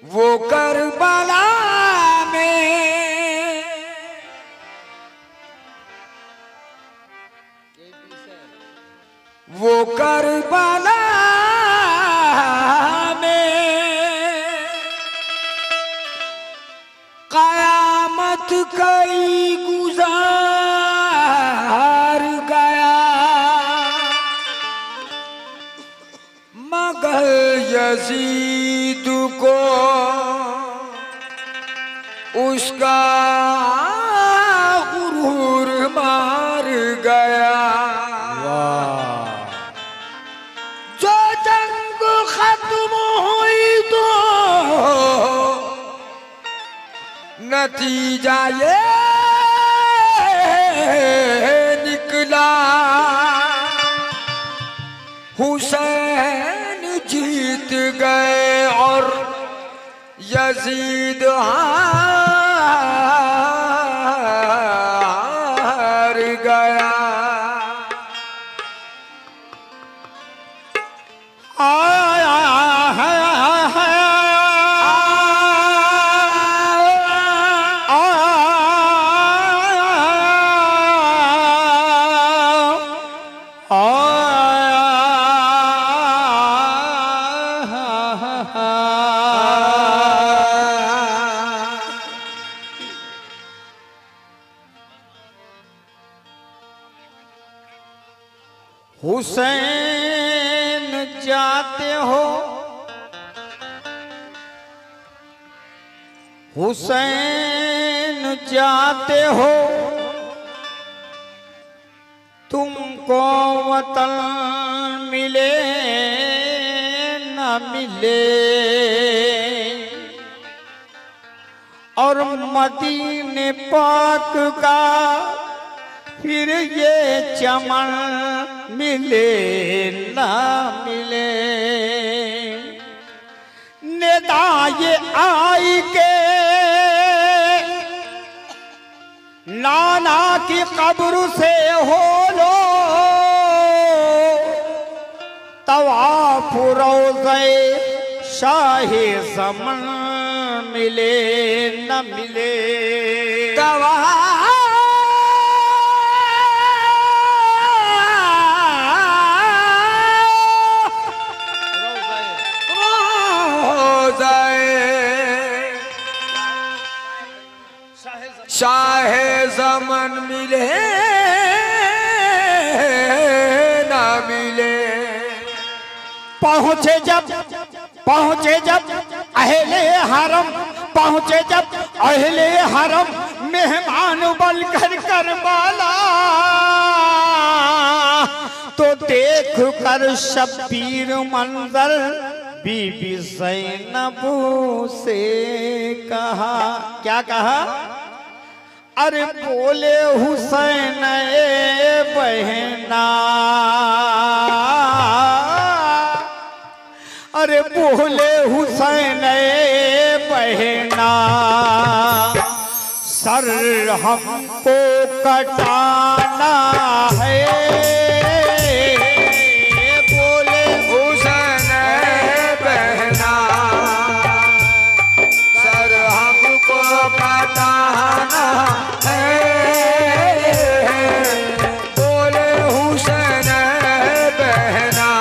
वो करबला में वो करबला में कयामत कई गुजार गया मगर यजीद को उसका गुरूर मार गया। जो जंग खत्म हुई तो नतीजा ये निकला हुसैन जीत गए और यजीद हार गया। हुसैन जाते हो हुसैन जाते हो तुमको वतन मिले न मिले और मदीने पाक का फिर ये चमन मिले ना मिले। नेता ये आई के नाना की कब्र से हो लो तवाफ रोज़े शाहे ज़मन मिले न मिले। शाहे ज़मन मिले ना मिले। पहुँचे जब अहले हरम पहुँचे जब अहले हरम मेहमान बनकर करबला तो देख कर शब्बीर मंजर बीबी ज़ैनब से कहा। क्या कहा? अरे बोले हुसैन ए बहना अरे बोले हुसैन ए बहना सर हमको कटाना है। बोले हुसैन ए बहना सर हमको कटाना है। बोले हुसैन ए बहना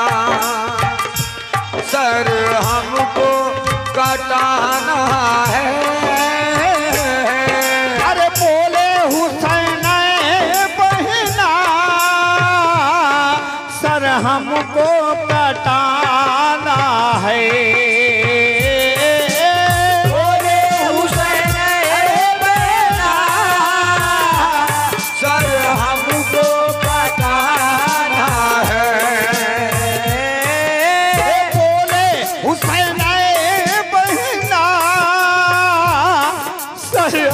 सर हमको कटाना है। अरे बोले हुसैन ए बहना सर हमको कटाना है।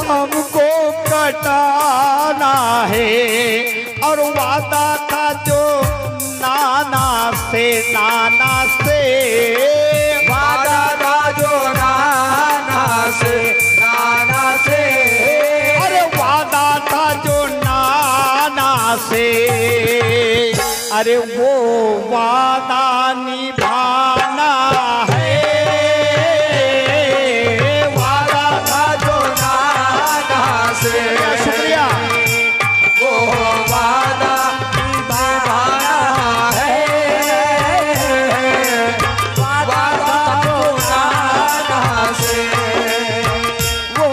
हमको कटाना है और वादा था जो अरे वो वादा निभाना है, वादा था जो नाना से, शुक्रिया। वो वादा निभाना है, वादा जो नाना से, वो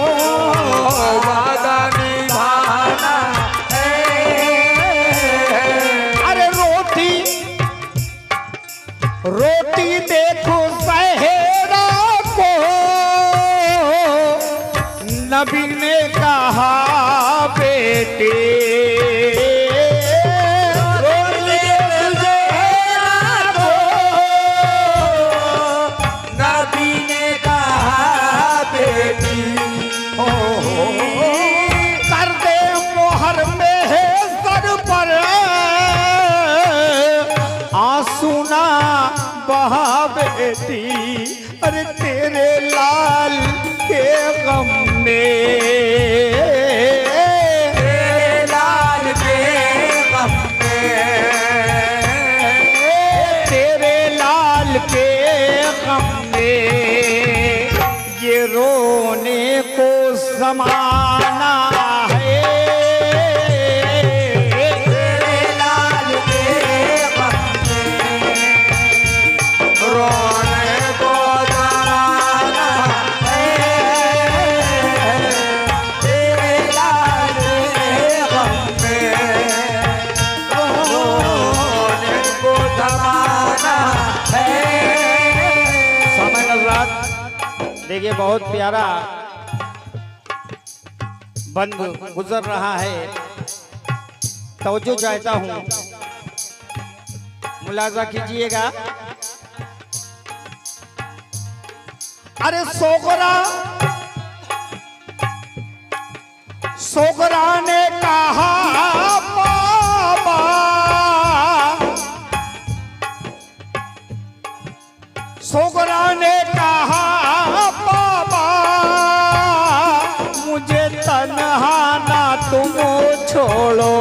वादा निभाना है। अरे रोटी रोटी देखो सहरा को, नबी ने कहा बेटे, रोटी सहरा को, नबी ने कहा बेटी, कर दे मोहर में है सर पर, आंसू ना बहा बेटी, अरे तेरे लाल के गम में, तेरे लाल के गम में, तेरे लाल के गम में, ये रोने को ज़माना है, तेरे लाल के गम में, रोने को ज़माना है, तेरे लाल के गम में, रोने को ज़माना है। समय नजरात देखिए, बहुत प्यारा बंद गुजर रहा है, तवज्जो चाहता हूँ, मुलाजा कीजिएगा। अरे सोगरा सोगरा ने कहा बाबा, सोगरा ने कहा बाबा, मुझे तन्हा ना तुम छोड़ो,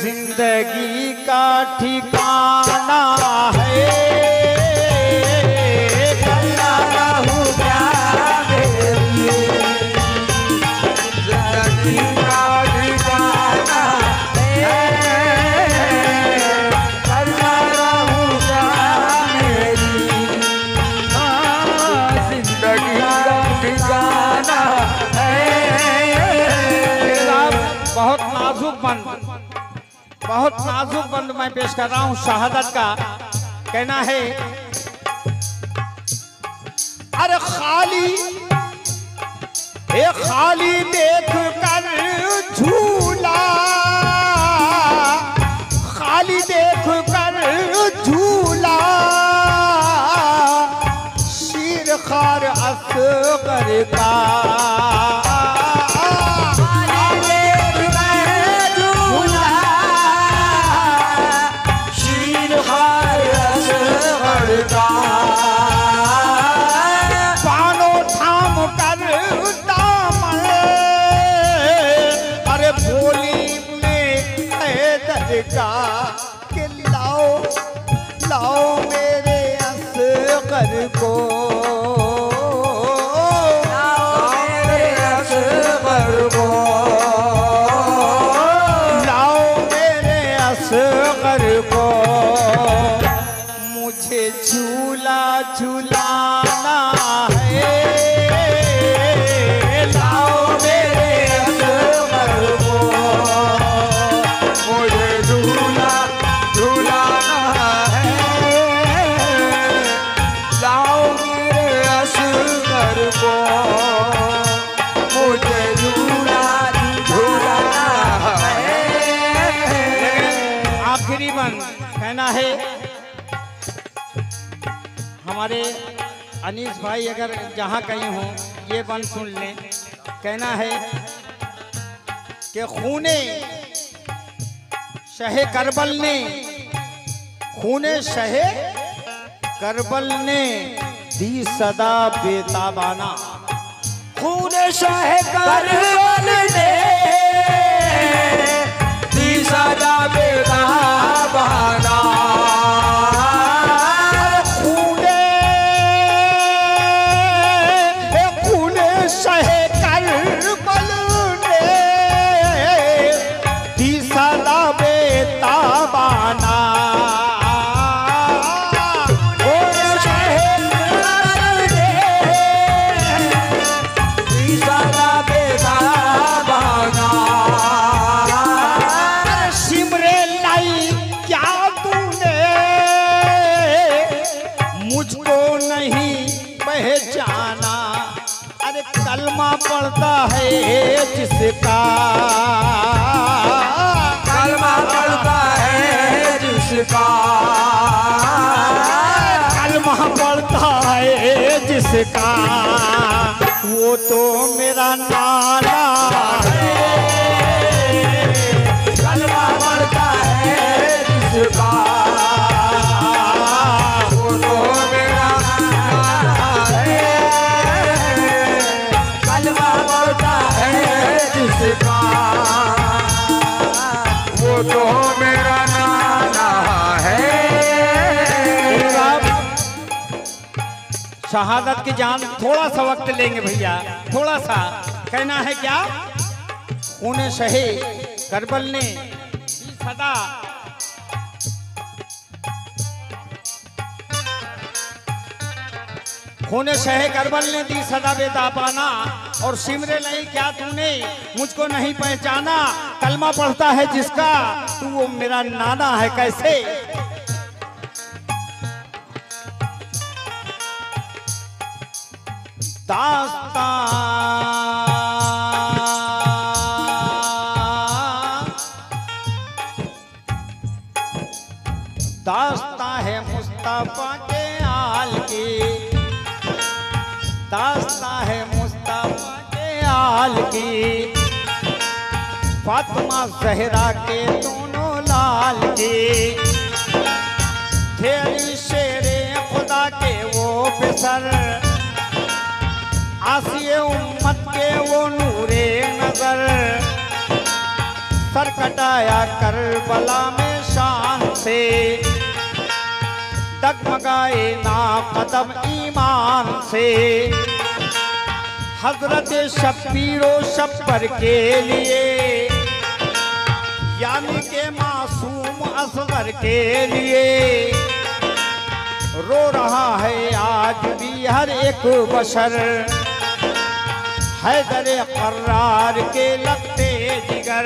जिंदगी का ठिकाना है, कल्ला रहूं क्या मेरी, जिंदगी का ठिकाना है, कल्ला रहूं क्या मेरी, जिंदगी का ठिकाना है। बहुत नाजुक बंद, बहुत नाजुक बंद मैं पेश कर रहा हूँ शहादत का। कहना है, अरे खाली खाली देख कर झूला, खाली देख कर झूला, शीर खार असगर का, पानो थाम कर दामन, अरे भोली में हैदर का, कि लाओ लाओ मेरे असगर को, लाओ मेरे असगर को, लाओ मेरे असगर को, मुझे झूला झूलाना है, लाओ मेरे असगर को, मुझे झूला झूलाना है, लाओ को मुझे झूला झूलाना है। आखिरी बन कहना है हमारे अनीस भाई, अगर जहाँ कहीं हो ये बन सुन लें। कहना है कि खूने शहे करबल ने, खूने शहे करबल ने दी सदा बेताबाना। खून शाह करबल ने दी सदा बेताबाना। कलमा पढ़ता है जिसका, कलमा पढ़ता है जिसका, कलमा पढ़ता है जिसका, वो तो मेरा नाना है। कलमा पढ़ता है जिसका, वो तो मेरा नाना है। कलमा पढ़ता है जिसका, वो तो मेरा नाना है। शहादत की जान थोड़ा सा वक्त लेंगे भैया, थोड़ा सा। कहना है क्या? खूने शहे करबल ने सदा खूने शहे करबल ने दी सदा बेताबाना। और सिमरे नहीं क्या तूने मुझको नहीं पहचाना। कलमा पढ़ता है जिसका, तू वो मेरा नाना है कैसे। दास्तां है मुस्तफा के आल की, दास्तां है मुस्तफा के आल की। फातिमा ज़हरा के दोनों लाल की, तेरी शेरे खुदा के वो पिसर, आसिए उम्मत के वो नूरे नजर। सर कटाया करबला में शान से, डगमगाए ना कदम ईमान से। हजरत शब्बीरो शब्बर के लिए, यानी के मासूम असगर के लिए, रो रहा है आज भी हर एक बशर। हैदर कर्रार के लगते जिगर,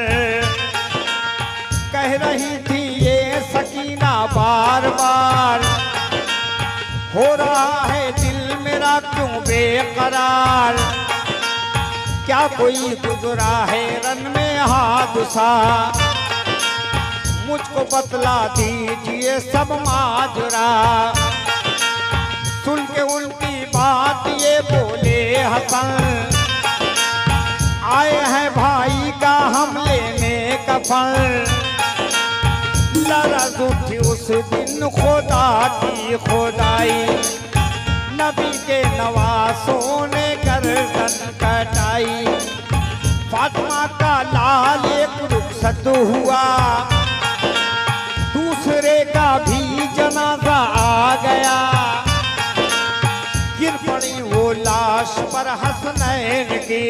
कह रही थी ये सकीना बार बार, हो रहा है दिल मेरा क्यों बेकरार। क्या कोई गुजरा है रन में हादसा, मुझको बतला दीजिए सब माजरा। सुन के उनकी बात ये बोले हसन, आए हैं भाई का हम लेने कफन। लरज़ उठी उस दिन खुदा की खुदाई, नबी के नवासों ने गर्दन कटाई। फातिमा का लाल एक रुखसत हुआ, दूसरे का भी जनाजा आ गया। गिर पड़ी वो लाश पर हसनैन की,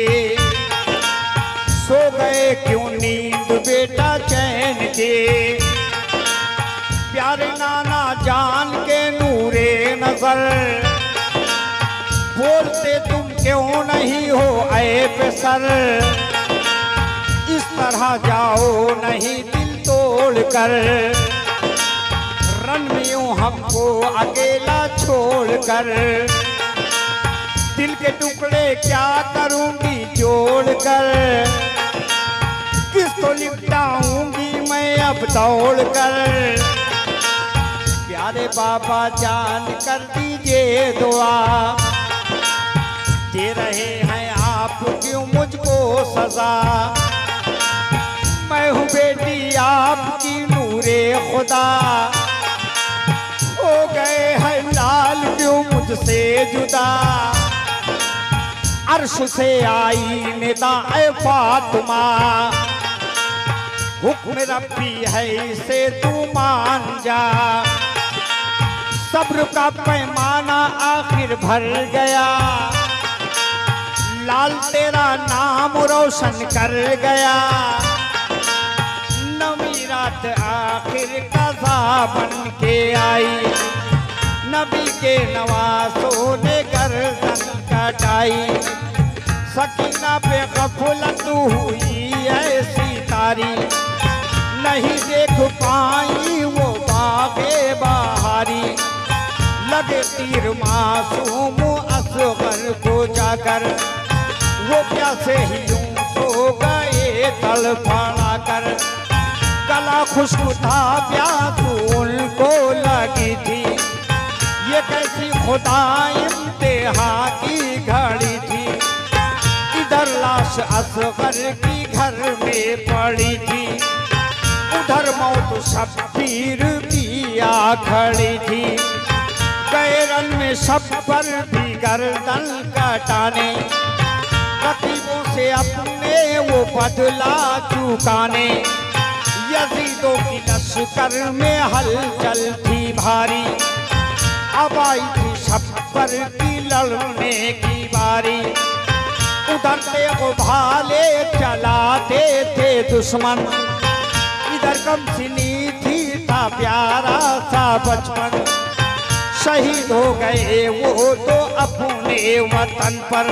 सो गए क्यों नींद बेटा चैन के। प्यारे नाना जान के नूरे नजर, बोलते तुम क्यों नहीं हो ऐब सर। इस तरह जाओ नहीं दिल तोड़ कर, रन में यूं हमको अकेला छोड़ कर। दिल के टुकड़े क्या करूंगी जोड़कर, किस तो लिपटाऊंगी मैं अब दौड़कर। प्यारे बाबा जान कर दीजिए दुआ, दे रहे हैं आप क्यों मुझको सजा। मैं हूँ बेटी आपकी नूरे खुदा, हो गए हैं लाल क्यों मुझसे जुदा। अर्श से आई निदा ऐ फातिमा, हुक्म रब्बी है इसे तू मान जा। सब्र का पैमाना आखिर भर गया, लाल तेरा नाम रोशन कर गया। नवी रात आखिर कज़ा बन के आई, नबी के नवासों ने गर्दन कटाई। सकीना पे गफलत हुई ऐसी तारी, नहीं देख पाई वो बागे बहारी। लगे तीर मासूम असगर को जाकर, वो प्यासे ही यूं सो गए तड़फड़ा कर। गला खुश्क था प्यास उनको लगी थी, ये कैसी खुदा इम्तिहा की घड़ी थी। इधर लाश असगर की घर में पड़ी थी, उधर मौत शब्बीर की आ खड़ी थी। गैरन में शब्बर भी गर्दन कटाने, रकीबों से अपने वो बदला चुकाने। यजीदों की लश्कर में हलचल थी भारी, अब आई थी शब्बर की लड़ने की बारी। उधर वो भाले चलाते थे दुश्मन, इधर कम सिनी थी था प्यारा सा बचपन। शहीद हो गए वो तो अपने वतन पर,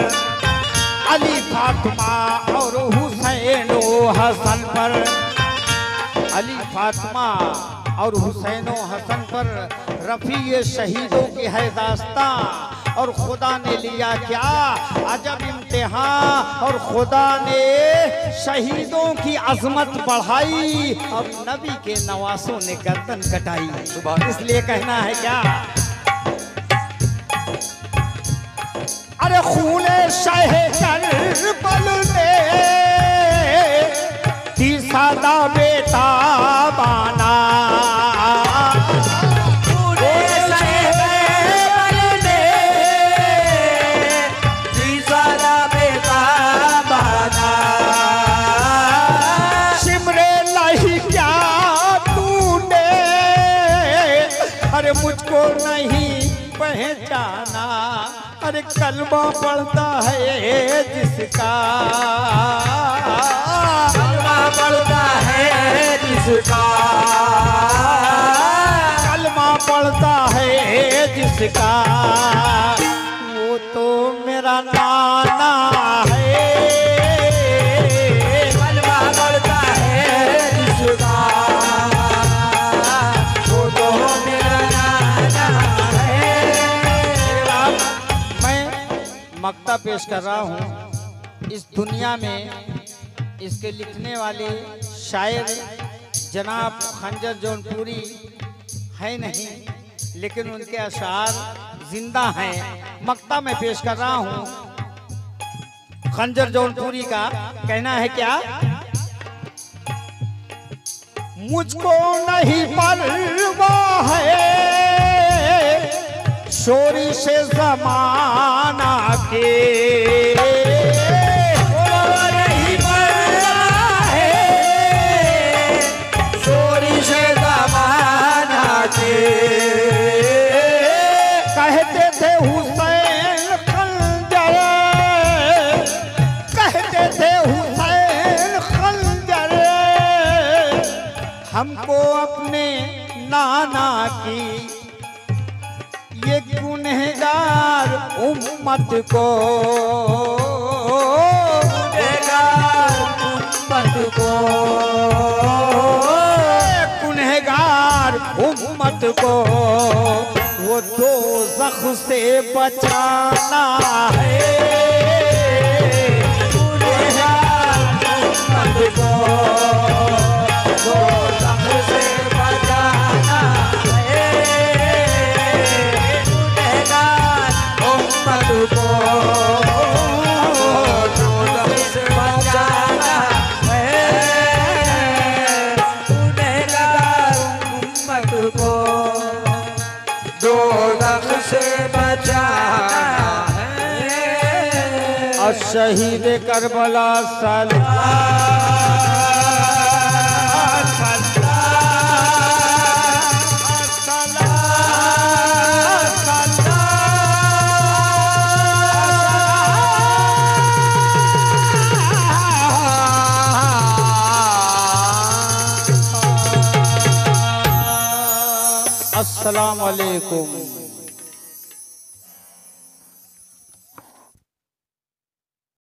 अली फातिमा और हुसैन हसन पर। अली फातिमा और हुसैन हसन पर रफ़ी ये शहीदों की है दास्तां। और खुदा ने लिया क्या अजब इम्तिहान, और खुदा ने शहीदों की अजमत बढ़ाई और नबी के नवासों ने गर्दन कटाई। इसलिए कहना है क्या, अरे खूने शह करबल ने थी सादा बेटा बाना। अरे मुझको नहीं पहचाना, अरे कलमा पढ़ता है जिसका, कलमा पढ़ता है जिसका, कलमा पढ़ता है जिसका, वो तो मेरा नाना है। कलमा पढ़ता है जिसका, मक्ता पेश कर रहा हूँ। इस दुनिया में इसके लिखने वाले शायर जनाब खंजर जौनपुरी है नहीं, लेकिन उनके अशार जिंदा हैं। मक्ता में पेश कर रहा हूँ खंजर जौनपुरी का। कहना है क्या, मुझको नहीं परवाह है शोरी से ज़माना के, नहीं परवाह है शोरी से ज़माना के। कहते थे हुसैन खंजर, कहते थे हुसैन खंजर, हमको अपने नाना की। ये गुनहगार उम्मत को, गुनहगार उम्मत को, गुनहगार उम्मत को वो दोज़ख से बचाना है उम्मत को, दोज़ख से बचाना है गुनहगार उम्मत को, दोज़ख से बचाना है गुनहगार उम्मत को, दोज़ख से बचाना है। और शहीद करबला अस्सलाम वालेकुम।